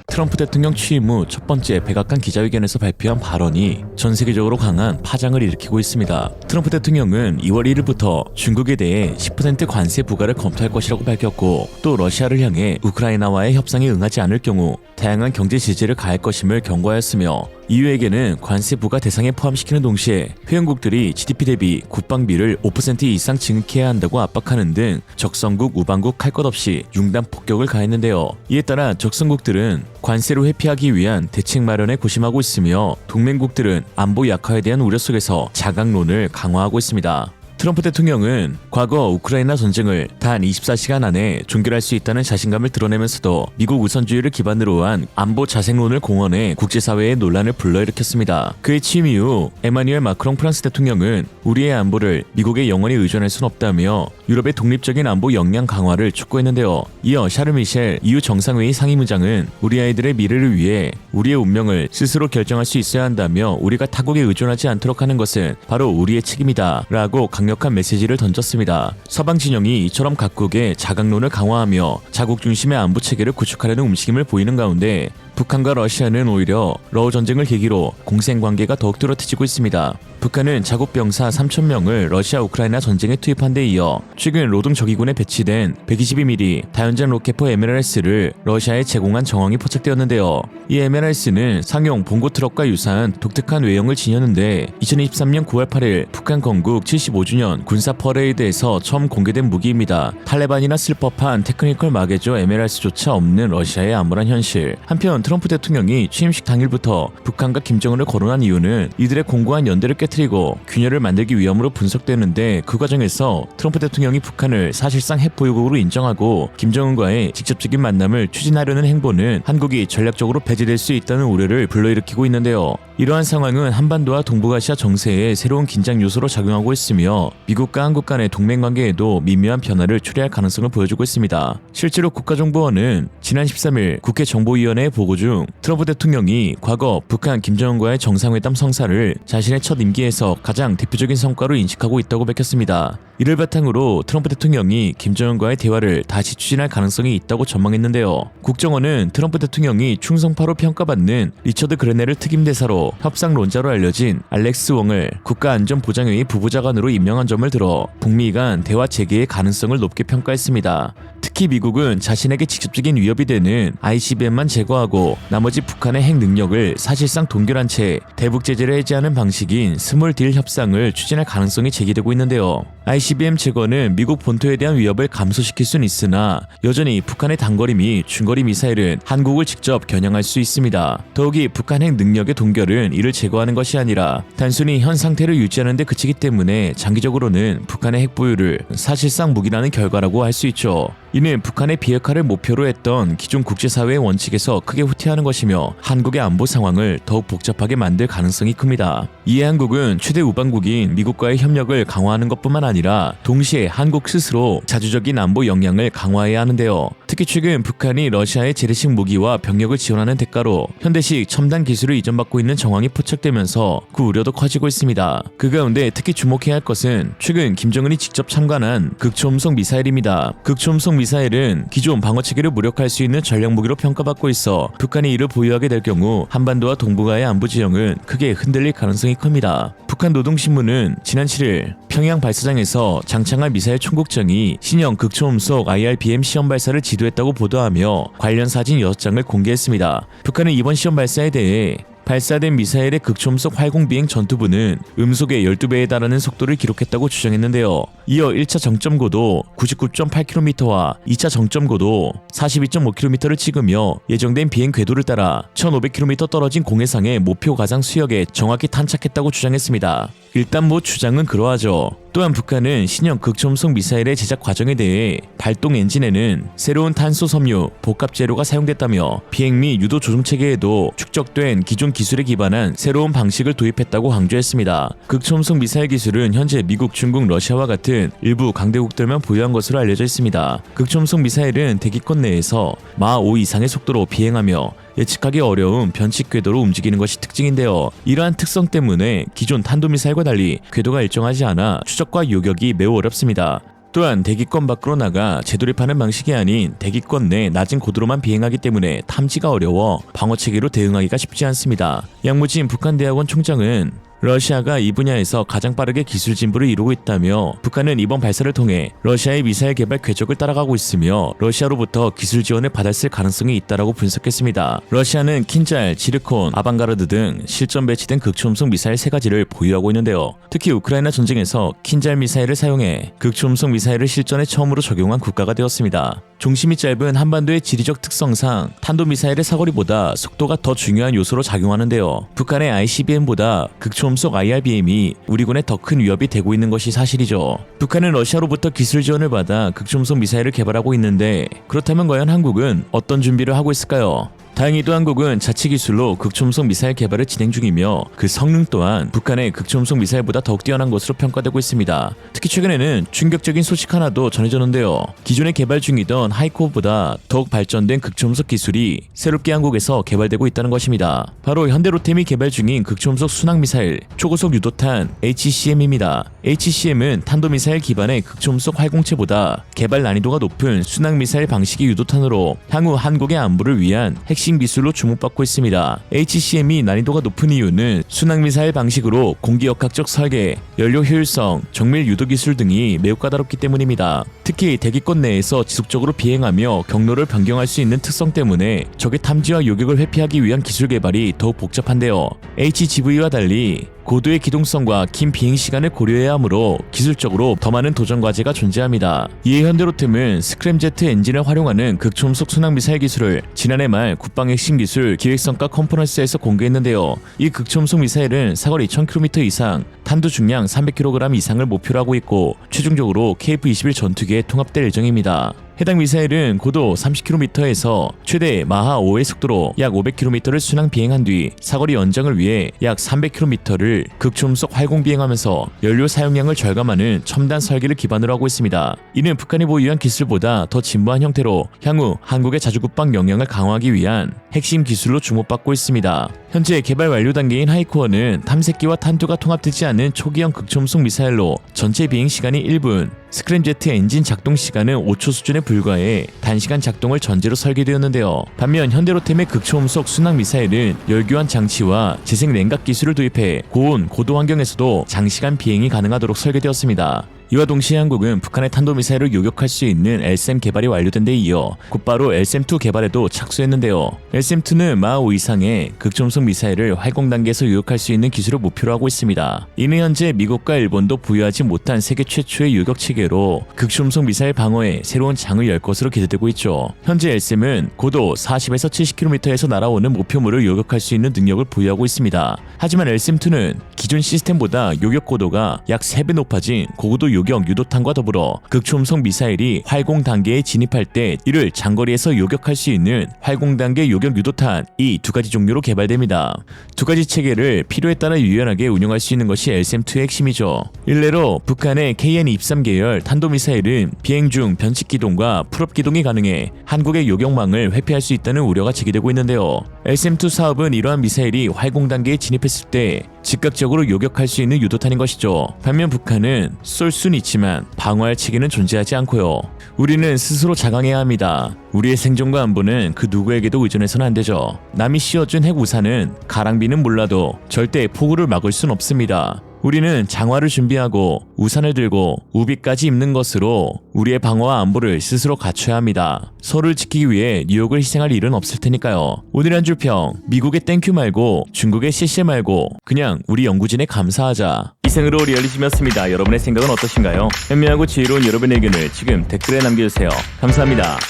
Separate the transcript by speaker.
Speaker 1: 트럼프 대통령 취임 후 첫 번째 백악관 기자회견에서 발표한 발언이 전 세계적으로 강한 파장을 일으키고 있습니다. 트럼프 대통령은 2월 1일부터 중국에 대해 10% 관세 부과를 검토할 것이라고 밝혔고, 또 러시아를 향해 우크라이나와의 협상에 응하지 않을 경우 다양한 경제 제재를 가할 것임을 경고하였으며, EU에게는 관세 부과 대상에 포함시키는 동시에 회원국들이 GDP 대비 국방비를 5% 이상 증액해야 한다고 압박하는 등 적성국 우방국 할 것 없이 융단 폭격을 가했는데요. 이에 따라 적성국들은 관세로 회피하기 위한 대책 마련에 고심하고 있으며, 동맹국들은 안보 약화에 대한 우려 속에서 자각론을 강화하고 있습니다. 트럼프 대통령은 과거 우크라이나 전쟁을 단 24시간 안에 종결할 수 있다는 자신감을 드러내면서도 미국 우선주의를 기반으로 한 안보 자생론을 공언해 국제사회의 논란을 불러일으켰습니다. 그의 취임 이후 에마뉘엘 마크롱 프랑스 대통령은 우리의 안보를 미국에 영원히 의존할 순 없다며 유럽의 독립적인 안보 역량 강화를 촉구했는데요. 이어 샤르 미셸 EU 정상회의 상임의장은 우리 아이들의 미래를 위해 우리의 운명을 스스로 결정할 수 있어야 한다며 우리가 타국에 의존하지 않도록 하는 것은 바로 우리의 책임이다 라고 강력한 메시지를 던졌습니다. 서방 진영이 이처럼 각국의 자각론을 강화하며 자국 중심의 안보 체계를 구축하려는 움직임을 보이는 가운데, 북한과 러시아는 오히려 러우 전쟁을 계기로 공생관계가 더욱 뚜렷해지고 있습니다. 북한은 자국 병사 3,000명을 러시아 우크라이나 전쟁에 투입한 데 이어 최근 로동저기군에 배치된 122mm 다연장 로켓포 MLRS를 러시아에 제공한 정황이 포착되었는데요. 이 MLRS는 상용 봉고 트럭과 유사한 독특한 외형을 지녔는데 2023년 9월 8일 북한 건국 75주년 군사 퍼레이드에서 처음 공개된 무기입니다. 탈레반이나 쓸 법한 테크니컬 마개조 MLRS조차 없는 러시아의 암울한 현실. 한편 트럼프 대통령이 취임식 당일부터 북한과 김정은을 거론한 이유는 이들의 공고한 연대를 깨트리고 균열을 만들기 위함으로 분석되는데, 그 과정에서 트럼프 대통령이 북한을 사실상 핵보유국으로 인정하고 김정은과의 직접적인 만남을 추진하려는 행보는 한국이 전략적으로 배제될 수 있다는 우려를 불러일으키고 있는데요. 이러한 상황은 한반도와 동북아시아 정세에 새로운 긴장 요소로 작용하고 있으며 미국과 한국 간의 동맹관계에도 미묘한 변화를 초래할 가능성을 보여주고 있습니다. 실제로 국가정보원은 지난 13일 국회 정보위원회에 보고 중 트럼프 대통령이 과거 북한 김정은과의 정상회담 성사를 자신의 첫 임기에서 가장 대표적인 성과로 인식하고 있다고 밝혔습니다. 이를 바탕으로 트럼프 대통령이 김정은과의 대화를 다시 추진할 가능성이 있다고 전망했는데요. 국정원은 트럼프 대통령이 충성파로 평가받는 리처드 그레넬을 특임대사로 협상론자로 알려진 알렉스 웡을 국가안전보장회의 부부장관으로 임명한 점을 들어 북미 간 대화 재개의 가능성을 높게 평가했습니다. 특히 미국은 자신에게 직접적인 위협이 되는 ICBM만 제거하고 나머지 북한의 핵 능력을 사실상 동결한 채 대북 제재를 해제하는 방식인 스몰 딜 협상을 추진할 가능성이 제기되고 있는데요. ICBM 제거는 미국 본토에 대한 위협을 감소시킬 수는 있으나 여전히 북한의 단거리 및 중거리 미사일은 한국을 직접 겨냥할 수 있습니다. 더욱이 북한 핵 능력의 동결은 이를 제거하는 것이 아니라 단순히 현 상태를 유지하는 데 그치기 때문에 장기적으로는 북한의 핵 보유를 사실상 묵인하는 결과라고 할 수 있죠. 이는 북한의 비핵화를 목표로 했던 기존 국제사회의 원칙에서 크게 후퇴하는 것이며 한국의 안보 상황을 더욱 복잡하게 만들 가능성이 큽니다. 이에 한국은 최대 우방국인 미국과의 협력을 강화하는 것뿐만 아니라 동시에 한국 스스로 자주적인 안보 역량을 강화해야 하는데요. 특히 최근 북한이 러시아의 재래식 무기와 병력을 지원하는 대가로 현대식 첨단 기술을 이전받고 있는 정황이 포착되면서 그 우려도 커지고 있습니다. 그 가운데 특히 주목해야 할 것은 최근 김정은이 직접 참관한 극초음속 미사일입니다. 극초음속 미사일은 기존 방어체계를 무력화할 수 있는 전략무기로 평가받고 있어 북한이 이를 보유하게 될 경우 한반도와 동북아의 안보 지형은 크게 흔들릴 가능성이 큽니다. 북한 노동신문은 지난 7일 평양 발사장에서 장창할 미사일 총국장이 신형 극초음속 IRBM 시험 발사를 지도했다고 보도하며 관련 사진 6장을 공개했습니다. 북한은 이번 시험 발사에 대해 발사된 미사일의 극초음속 활공비행 전투부는 음속의 12배에 달하는 속도를 기록했다고 주장했는데요. 이어 1차 정점고도 99.8km와 2차 정점고도 42.5km를 찍으며 예정된 비행 궤도를 따라 1500km 떨어진 공해상의 목표 가상 수역에 정확히 탄착했다고 주장했습니다. 일단 주장은 그러하죠. 또한 북한은 신형 극초음속 미사일의 제작 과정에 대해 발동 엔진에는 새로운 탄소 섬유, 복합 재료가 사용됐다며 비행 및 유도 조종 체계에도 축적된 기존 기술에 기반한 새로운 방식을 도입했다고 강조했습니다. 극초음속 미사일 기술은 현재 미국, 중국, 러시아와 같은 일부 강대국들만 보유한 것으로 알려져 있습니다. 극초음속 미사일은 대기권 내에서 마 5 이상의 속도로 비행하며 예측하기 어려운 변칙 궤도로 움직이는 것이 특징인데요. 이러한 특성 때문에 기존 탄도미사일과 달리 궤도가 일정하지 않아 추적과 요격이 매우 어렵습니다. 또한 대기권 밖으로 나가 재돌입하는 방식이 아닌 대기권 내 낮은 고도로만 비행하기 때문에 탐지가 어려워 방어체계로 대응하기가 쉽지 않습니다. 양무진 북한대학원 총장은 러시아가 이 분야에서 가장 빠르게 기술 진보를 이루고 있다며 북한은 이번 발사를 통해 러시아의 미사일 개발 궤적을 따라가고 있으며 러시아로부터 기술 지원을 받았을 가능성이 있다라고 분석했습니다. 러시아는 킨잘, 지르콘, 아방가르드 등 실전 배치된 극초음속 미사일 3가지를 보유하고 있는데요. 특히 우크라이나 전쟁에서 킨잘 미사일을 사용해 극초음속 미사일을 실전에 처음으로 적용한 국가가 되었습니다. 중심이 짧은 한반도의 지리적 특성상 탄도미사일의 사거리보다 속도가 더 중요한 요소로 작용하는데요. 북한의 ICBM보다 극초음속 IRBM이 우리 군에 더 큰 위협이 되고 있는 것이 사실이죠. 북한은 러시아로부터 기술 지원을 받아 극초음속 미사일을 개발하고 있는데 그렇다면 과연 한국은 어떤 준비를 하고 있을까요? 다행히도 한국은 자체 기술로 극초음속 미사일 개발을 진행 중이며 그 성능 또한 북한의 극초음속 미사일보다 더욱 뛰어난 것으로 평가되고 있습니다. 특히 최근에는 충격적인 소식 하나도 전해졌는데요. 기존에 개발 중이던 하이코보다 더욱 발전된 극초음속 기술이 새롭게 한국에서 개발되고 있다는 것입니다. 바로 현대로템이 개발 중인 극초음속 순항미사일 초고속 유도탄 HCM입니다. HCM은 탄도미사일 기반의 극초음속 활공체보다 개발 난이도가 높은 순항미사일 방식의 유도탄으로 향후 한국의 안보를 위한 핵심 기술로 주목받고 있습니다. HCM이 난이도가 높은 이유는 순항미사일 방식으로 공기역학적 설계, 연료 효율성, 정밀 유도 기술 등이 매우 까다롭기 때문입니다. 특히 대기권 내에서 지속적으로 비행하며 경로를 변경할 수 있는 특성 때문에 적의 탐지와 요격을 회피하기 위한 기술 개발이 더욱 복잡한데요. HGV와 달리 고도의 기동성과 긴 비행 시간을 고려해야 하므로 기술적으로 더 많은 도전 과제가 존재합니다. 이에 현대로템은 스크램제트 엔진을 활용하는 극초음속 순항미사일 기술을 지난해 말 국방 핵심 기술 기획성과 컨퍼런스에서 공개했는데요. 이 극초음속 미사일은 사거리 1000km 이상, 탄두 중량 300kg 이상을 목표로 하고 있고 최종적으로 KF-21 전투기에 통합될 예정입니다. 해당 미사일은 고도 30km에서 최대 마하 5의 속도로 약 500km를 순항 비행한 뒤 사거리 연장을 위해 약 300km를 극초음속 활공 비행하면서 연료 사용량을 절감하는 첨단 설계를 기반으로 하고 있습니다. 이는 북한이 보유한 기술보다 더 진보한 형태로 향후 한국의 자주국방 역량을 강화하기 위한 핵심 기술로 주목받고 있습니다. 현재 개발 완료 단계인 하이코어는 탐색기와 탄두가 통합되지 않는 초기형 극초음속 미사일로 전체 비행 시간이 1분, 스크램제트 엔진 작동 시간은 5초 수준에 불과해 단시간 작동을 전제로 설계되었는데요. 반면 현대로템의 극초음속 순항 미사일은 열교환 장치와 재생 냉각 기술을 도입해 고온, 고도 환경에서도 장시간 비행이 가능하도록 설계되었습니다. 이와 동시에 한국은 북한의 탄도미사일을 요격할 수 있는 LSAM 개발이 완료된 데 이어 곧바로 LSAM-2 개발에도 착수했는데요. LSAM-2는 마하 5 이상의 극초음속 미사일을 활공 단계에서 요격할 수 있는 기술을 목표로 하고 있습니다. 이는 현재 미국과 일본도 보유하지 못한 세계 최초의 요격 체계로 극초음속 미사일 방어에 새로운 장을 열 것으로 기대되고 있죠. 현재 LSAM은 고도 40에서 70km에서 날아오는 목표물을 요격할 수 있는 능력을 보유하고 있습니다. 하지만 LSAM-2는 기존 시스템보다 요격 고도가 약 3배 높아진 고고도 요격 유도탄과 더불어 극초음속 미사일이 활공 단계에 진입할 때 이를 장거리에서 요격할 수 있는 활공 단계 요격 유도탄, 이 두 가지 종류로 개발됩니다. 두 가지 체계를 필요에 따라 유연하게 운용할 수 있는 것이 LSAM-2의 핵심이죠. 일례로 북한의 KN-23 계열 탄도미사일은 비행 중 변칙 기동과 풀업 기동이 가능해 한국의 요격망을 회피할 수 있다는 우려가 제기되고 있는데요. LSAM-2 사업은 이러한 미사일이 활공 단계에 진입했을 때 즉각적으로 요격할 수 있는 유도탄인 것이죠. 반면 북한은 쏠 수는 있지만 방어할 체계는 존재하지 않고요. 우리는 스스로 자강해야 합니다. 우리의 생존과 안보는 그 누구에게도 의존해서는 안 되죠. 남이 씌워준 핵우산은 가랑비는 몰라도 절대 폭우를 막을 순 없습니다. 우리는 장화를 준비하고 우산을 들고 우비까지 입는 것으로 우리의 방어와 안보를 스스로 갖춰야 합니다. 서로를 지키기 위해 뉴욕을 희생할 일은 없을 테니까요. 오늘 한 줄 평, 미국의 땡큐 말고 중국의 씨씨 말고 그냥 우리 연구진에 감사하자. 이생으로 리얼리즘이었습니다. 여러분의 생각은 어떠신가요? 현명하고 지혜로운 여러분의 의견을 지금 댓글에 남겨주세요. 감사합니다.